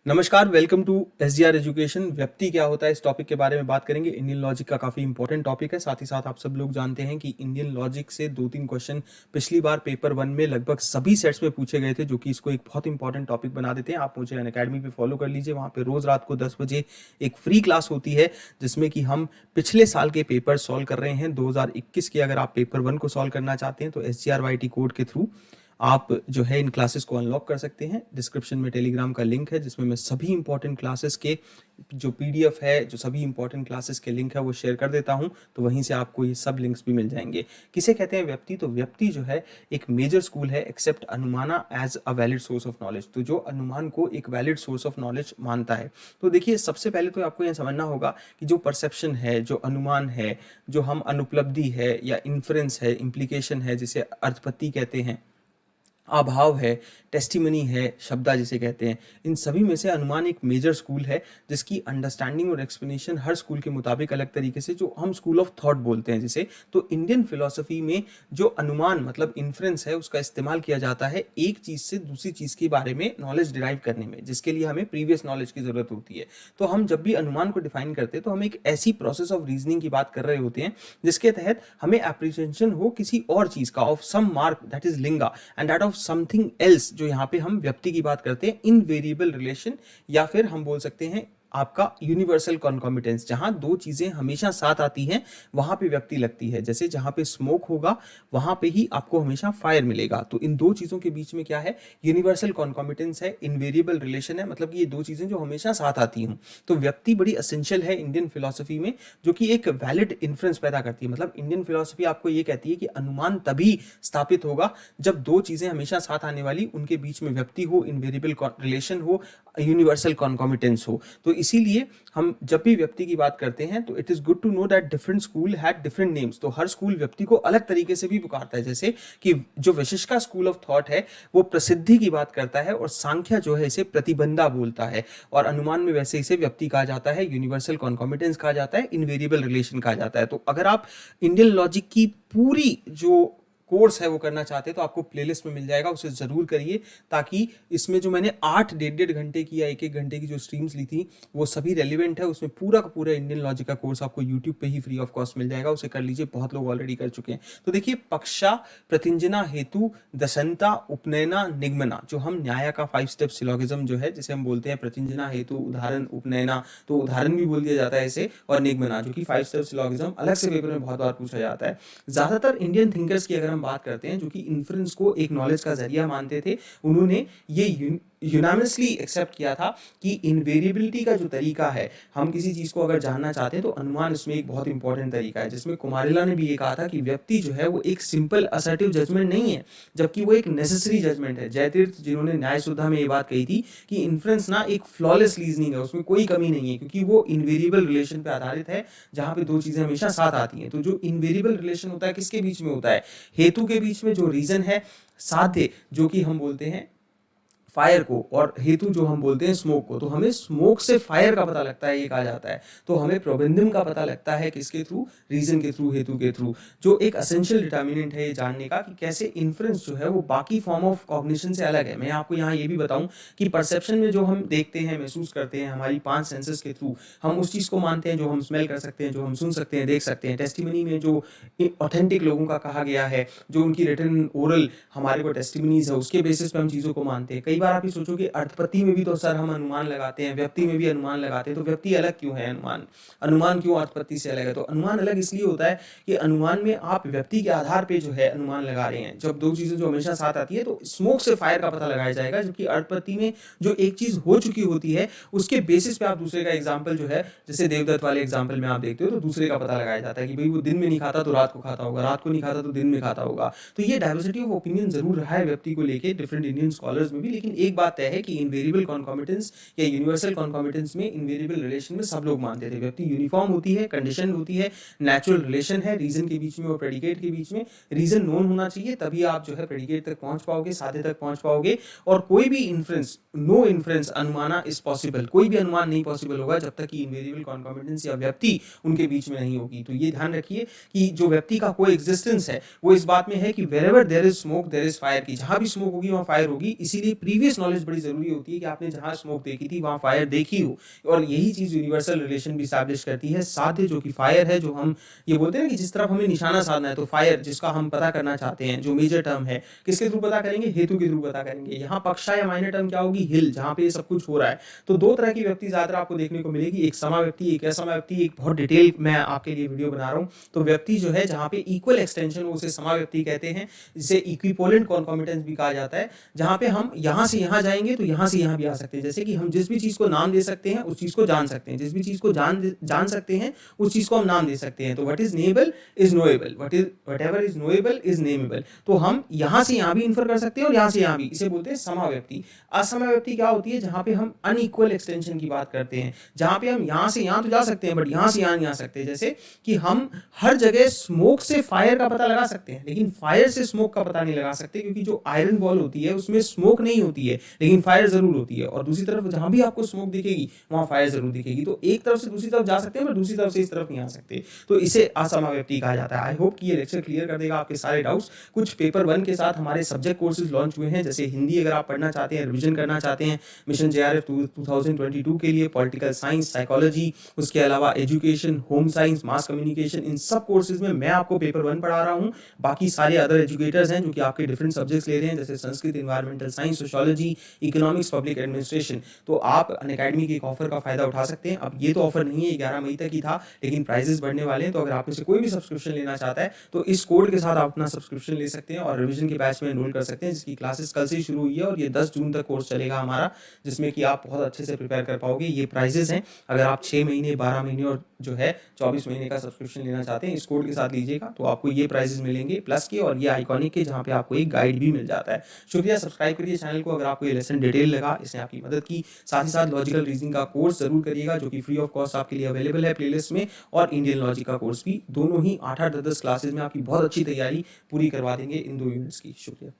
नमस्कार, welcome to SDR education. व्यक्ति क्या होता है, इस टॉपिक के बारे में बात करेंगे। इंडियन लॉजिक का काफ़ी इंपॉर्टेंट टॉपिक है। साथ ही साथ आप सब लोग जानते हैं कि इंडियन लॉजिक से 2-3 क्वेश्चन पिछली बार पेपर 1 में लगभग सभी सेट्स में पूछे गए थे, जो कि इसको एक बहुत इंपॉर्टेंट टॉपिक बना देते हैं। आप मुझे अनअकैडमी पे फॉलो कर लीजिए, वहाँ पे रोज़ रात को 10 बजे एक फ्री क्लास होती है, जिसमें कि हम पिछले साल के पेपर सॉल्व कर रहे हैं। 2021 के अगर आप पेपर 1 को सॉल्व करना चाहते हैं तो SGRYT कोड के थ्रू आप जो है इन क्लासेस को अनलॉक कर सकते हैं। डिस्क्रिप्शन में टेलीग्राम का लिंक है, जिसमें मैं सभी इंपॉर्टेंट क्लासेस के जो पीडीएफ है, जो सभी इंपॉर्टेंट क्लासेस के लिंक है, वो शेयर कर देता हूं। तो वहीं से आपको ये सब लिंक्स भी मिल जाएंगे। किसे कहते हैं व्यक्ति? तो व्यक्ति जो है एक मेजर स्कूल है एक्सेप्ट अनुमाना as a valid source of knowledge. तो जो अनुमान को एक वैलिड सोर्स ऑफ नॉलेज मानता है। तो देखिए, सबसे पहले तो आपको यह समझना होगा कि जो परसेप्शन है, जो अनुमान है, जो हम अनुपलब्धि है या इन्फ्रेंस है, इम्प्लीकेशन है, जिसे अर्थपत्ति कहते हैं, अभाव है, टेस्टिमनी है, शब्दा जिसे कहते हैं, इन सभी में से अनुमान एक मेजर स्कूल है, जिसकी अंडरस्टैंडिंग और एक्सप्लेनेशन हर स्कूल के मुताबिक अलग तरीके से, जो हम स्कूल ऑफ थॉट बोलते हैं जिसे। तो इंडियन फिलॉसफी में जो अनुमान मतलब इन्फ्रेंस है, उसका इस्तेमाल किया जाता है एक चीज़ से दूसरी चीज़ के बारे में नॉलेज डिराइव करने में, जिसके लिए हमें प्रीवियस नॉलेज की ज़रूरत होती है। तो हम जब भी अनुमान को डिफाइन करते हैं तो हम एक ऐसी प्रोसेस ऑफ रीजनिंग की बात कर रहे होते हैं जिसके तहत हमें एप्रीशिएशन हो किसी और चीज़ का, of some mark that is लिंगा and that of something else. जो यहाँ पे हम व्यक्ति की बात करते हैं, इनवेरिएबल रिलेशन, या फिर हम बोल सकते हैं आपका यूनिवर्सल कॉन्कॉमिटेंस। जहां दो चीजें हमेशा साथ आती हैं वहां पे व्यक्ति लगती है। जैसे जहां पे स्मोक होगा वहां पे ही आपको हमेशा फायर मिलेगा। तो इन दो चीजों के बीच में क्या है? यूनिवर्सल कॉन्कॉमिटेंस है, इनवेरिएबल रिलेशन है, मतलब कि ये दो चीजें जो हमेशा साथ आती हूं। तो व्यक्ति बड़ी असेंशियल है इंडियन फिलोसफी में, जो कि एक वैलिड इन्फ्रेंस पैदा करती है। मतलब इंडियन फिलोसफी आपको ये कहती है कि अनुमान तभी स्थापित होगा जब दो चीजें हमेशा साथ आने वाली, उनके बीच में व्यक्ति हो, इनवेरिएबल रिलेशन हो, यूनिवर्सल कॉन्कॉमिटेंस हो। तो इसीलिए हम जब भी व्यक्ति की बात करते हैं तो it is good to know that different school had different names. तो हर स्कूल व्यक्ति को अलग तरीके से भी पुकारता है। जैसे कि जो वशिष्ठा स्कूल ऑफ थॉट है वो प्रसिद्धि की बात करता है, और सांख्य जो है इसे प्रतिबंधा बोलता है, और अनुमान में वैसे इसे व्यक्ति कहा जाता है, यूनिवर्सल कॉन्कॉमिटेंस कहा जाता है, इनवेरिएबल रिलेशन कहा जाता है। तो अगर आप इंडियन लॉजिक की पूरी जो कोर्स है वो करना चाहते हैं तो आपको प्लेलिस्ट में मिल जाएगा, उसे ज़रूर करिए, ताकि इसमें जो मैंने 8 डेढ़ घंटे की या 1 घंटे की जो स्ट्रीम्स ली थी वो सभी रेलिवेंट है। उसमें पूरा का पूरा इंडियन लॉजिक का कोर्स आपको यूट्यूब पे ही फ्री ऑफ कॉस्ट मिल जाएगा, उसे कर लीजिए। बहुत लोग ऑलरेडी कर चुके हैं। तो देखिए, पक्षा, प्रतिंजना, हेतु, दशंता, उपनयना, निगमना, जो हम न्याय का 5 स्टेप सिलोगिज्म जो है, जिसे हम बोलते हैं प्रतिंजना, हेतु, उदाहरण, उपनयना, तो उदाहरण भी बोल दिया जाता है इसे, और निगमना जो कि 5 स्टेप सिलोगिज्म अलग से पेपर में बहुत बार पूछा जाता है। ज्यादातर इंडियन थिंकर्स की अगर हम बात करते हैं, जो कि इन्फ्रेंस को एक नॉलेज का जरिया मानते थे, उन्होंने ये यूनानिमसली एक्सेप्ट किया था कि इनवेरिएबिलिटी का जो तरीका है, हम किसी चीज को अगर जानना चाहते हैं तो अनुमान इसमें एक बहुत इंपॉर्टेंट तरीका है। जिसमें कुमारिला ने भी ये कहा था कि व्यक्ति जो है वो एक सिंपल असर्टिव जजमेंट नहीं है, जबकि वो एक नेसेसरी जजमेंट है। जयतीर्थ जिन्होंने न्याय सुधा में ये बात कही थी कि इन्फ्रेंस ना एक फ्लॉलेस रीजनिंग है, उसमें कोई कमी नहीं है, क्योंकि वो इनवेरिएबल रिलेशन पे आधारित है, जहां पे दो चीजें हमेशा साथ आती हैं। तो जो इनवेरिएबल रिलेशन होता है किसके बीच में होता है? हेतु के बीच में, जो रीजन है, साध्य जो कि हम बोलते हैं फायर को, और हेतु जो हम बोलते हैं स्मोक को। तो हमें स्मोक से फायर का पता लगता है, ये कहा जाता है। तो हमें प्रोबेंडियम का पता लगता है किसके थ्रू? रीजन के थ्रू, हेतु के थ्रू, जो एक असेंशियल डिटर्मिनेंट है ये जानने का कि कैसे इन्फ्रेंस जो है वो बाकी फॉर्म ऑफ कॉग्निशन से अलग है। मैं आपको यहाँ ये भी बताऊं कि परसेप्शन में जो हम देखते हैं, महसूस करते हैं, हमारी 5 सेंसेस के थ्रू हम उस चीज को मानते हैं जो हम स्मेल कर सकते हैं, जो हम सुन सकते हैं, देख सकते हैं। टेस्टिमनी में जो ऑथेंटिक लोगों का कहा गया है, जो उनकी रिटन ओरल हमारे को टेस्टिमनीज है, उसके बेसिस पे हम चीजों को मानते हैं। कई बार आप ये सोचोगे अर्थपत्ति में भी तो सर हम अनुमान लगाते हैं, व्यक्ति में भी अनुमान लगाते हैं, तो व्यक्ति अलग क्यों है? अनुमान क्यों अर्थपत्ति से अलग है? तो अनुमान अलग इसलिए होता है कि अनुमान में आप व्यक्ति के आधार पे जो है अनुमान लगा रहे हैं। जब दो चीजें जो हमेशा साथ आती है तो स्मोक से फायर का पता लगाया जाएगा, जबकि अर्थपत्ति में जो एक चीज हो चुकी होती है उसके बेसिस पे आप दूसरे का एग्जाम्पल जो है, जैसे देवदत्त वाले एग्जाम्पल में आप देखते हो, तो दूसरे का पता लगाया जाता है कि भाई वो दिन में नहीं खाता तो रात को खाता होगा, रात को नहीं खाता तो दिन में खाता होगा। तो ये डाइवर्सिटी ऑफ ओपिनियन जरूर रहा है व्यक्ति को लेके डिफरेंट इंडियन स्कॉलर्स में भी। लेकिन एक बात तय है कि इनवेरिएबल कॉन्कॉमिटेंस या यूनिवर्सल कॉन्कॉमिटेंस में, इनवेरिएबल रिलेशन में सब लोग मानते थे व्यक्ति यूनिफॉर्म होती है, कंडीशन होती है, नेचुरल रिलेशन है, रीजन के बीच में और प्रेडिकेट के बीच में। रीजन नोन होना चाहिए, तभी आप जो है प्रेडिकेट तक पहुंच पाओगे, साध्य तक पहुंच पाओगे। और कोई भी इन्फ्रेंस, नो इन्फ्रेंस अनुमाना इज पॉसिबल, कोई भी अनुमान नहीं पॉसिबल होगा जब तक कि इनवेरिएबल कॉन्कॉमिटेंस या व्यक्ति उनके बीच में नहीं होगी। तो ये ध्यान रखिए कि जो व्यक्ति का कोई एग्जिस्टेंस है वो इस बात में है कि wherever there is smoke there is fire, की जहां भी स्मोक होगी वहां फायर होगी। इसीलिए प्री प्रीवियस नॉलेज बड़ी जरूरी होती है कि आपने जहां स्मोक देखी थी वहां फायर देखी हो, और यही चीज यूनिवर्सल रिलेशन भी स्टैब्लिश करती है। साध्य जो कि फायर है, जो हम ये बोलते हैं ना कि जिस तरफ हमें निशाना साधना है, तो फायर जिसका हम पता करना चाहते हैं, जो मेजर टर्म है, किसके थ्रू पता करेंगे, हेतु के थ्रू पता करेंगे। यहाँ पक्षा या माइनर टर्म क्या होगी, हिल, जहाँ पे ये सब कुछ हो रहा है। तो दो तरह की व्यक्ति ज्यादा आपको देखने को मिलेगी, एक समा व्यक्ति, एक असमा व्यक्ति। एक बहुत डिटेल मैं आपके लिए वीडियो बना रहा हूँ। तो व्यक्ति जो है जहाँ पे इक्वल एक्सटेंशन हो उसे समा व्यक्ति कहते हैं, जिसे इक्विपोलेंट कॉन्कॉमिटेंस भी कहा जाता है, जहाँ पे हम यहाँ से यहाँ जाएंगे तो यहाँ से यहाँ भी आ सकते हैं। जैसे कि हम जिस भी चीज को नाम दे सकते हैं उस चीज को जान सकते हैं, जिस भी चीज को जान सकते हैं उस चीज को हम नाम दे सकते हैं। तो what is knowable is knowable, whatever is knowable is nameable. तो हम यहाँ से यहाँ भी इन्फर कर सकते हैं और यहाँ से यहाँ भी, इसे बोलते हैं समा व्यक्ति। असमा व्यक्ति क्या होती है, जहाँ पे हम अनइक्वल एक्सटेंशन की बात करते हैं, जहाँ पे हम यहाँ से यहाँ तो जा सकते हैं बट यहाँ से यहाँ नहीं आ सकते। जैसे कि हम हर जगह स्मोक से फायर का पता लगा सकते हैं लेकिन फायर से स्मोक का पता नहीं लगा सकते, क्योंकि जो आयरन बॉल होती है उसमें स्मोक नहीं होती है लेकिन फायर जरूर होती है, और दूसरी तरफ जहां भी आपको स्मोक दिखेगी वहां फायर जरूर दिखेगी। तो एक तरफ से दूसरी तरफ जा सकते हैं पर दूसरी तरफ से इस तरफ नहीं आ सकते, तो इसे असमा व्यक्ति कहा जाता है। आई होप कि ये लेक्चर क्लियर कर देगा आपके सारे डाउट्स। कुछ पेपर 1 के साथ हमारे सब्जेक्ट कोर्सेज लॉन्च हुए हैं, जैसे हिंदी अगर आप पढ़ना चाहते हैं, रिविजन करना चाहते हैं मिशन JRF 2022 के लिए, पॉलिटिकल साइंस, साइकोलॉजी, उसके अलावा education, home science, mass communication, इन सब कोर्सेज में मैं आपको पेपर 1 पढ़ा रहा हूँ। बाकी सारे अदर एजुकेटर्स हैं जो कि आपके डिफरेंट सब्जेक्ट्स ले रहे हैं, जैसे Sanskrit, environmental science, sociology, economics, public administration. तो आप अनअकैडमी के एक ऑफर का फायदा उठा सकते हैं। अब ये तो ऑफर नहीं है, 11 मई तक ही था, लेकिन प्राइजेस बढ़ने वाले हैं। तो अगर आप में से कोई भी सब्सक्रिप्शन लेना चाहता है तो इस कोड के साथ आप अपना सब्सक्रिप्शन ले सकते हैं और रिवीजन के बैच में एनरोल कर सकते हैं, जिसकी क्लासेस कल से ही शुरू हुई है और ये 10 जून तक कोर्स चलेगा हमारा, जिसमें कि आप बहुत अच्छे से प्रिपेयर कर पाओगे। ये प्राइजेस हैं, अगर आप 6 महीने, 12 महीने और जो है 24 महीने का सब्सक्रिप्शन लेना चाहते हैं, इस कोड के साथ लीजिएगा तो आपको ये प्राइजेस मिलेंगे प्लस के, और ये आइकॉनिक के, जहाँ पे आपको एक गाइड भी मिल जाता है। शुक्रिया, सब्सक्राइब करिए चैनल को अगर आपको ये लेसन डिटेल लगा, इसने आपकी मदद की। साथ ही साथ लॉजिकल रीजनिंग का कोर्स जरूर करिएगा, जो कि फ्री ऑफ कॉस्ट आपके लिए अवेलेबल है प्लेलिस्ट में, और इंडियन लॉजिक का कोर्स भी, दोनों ही 8-8 10-10 क्लासेज में आपकी बहुत अच्छी तैयारी पूरी करवा देंगे इन 2 यूनिट्स की। शुक्रिया।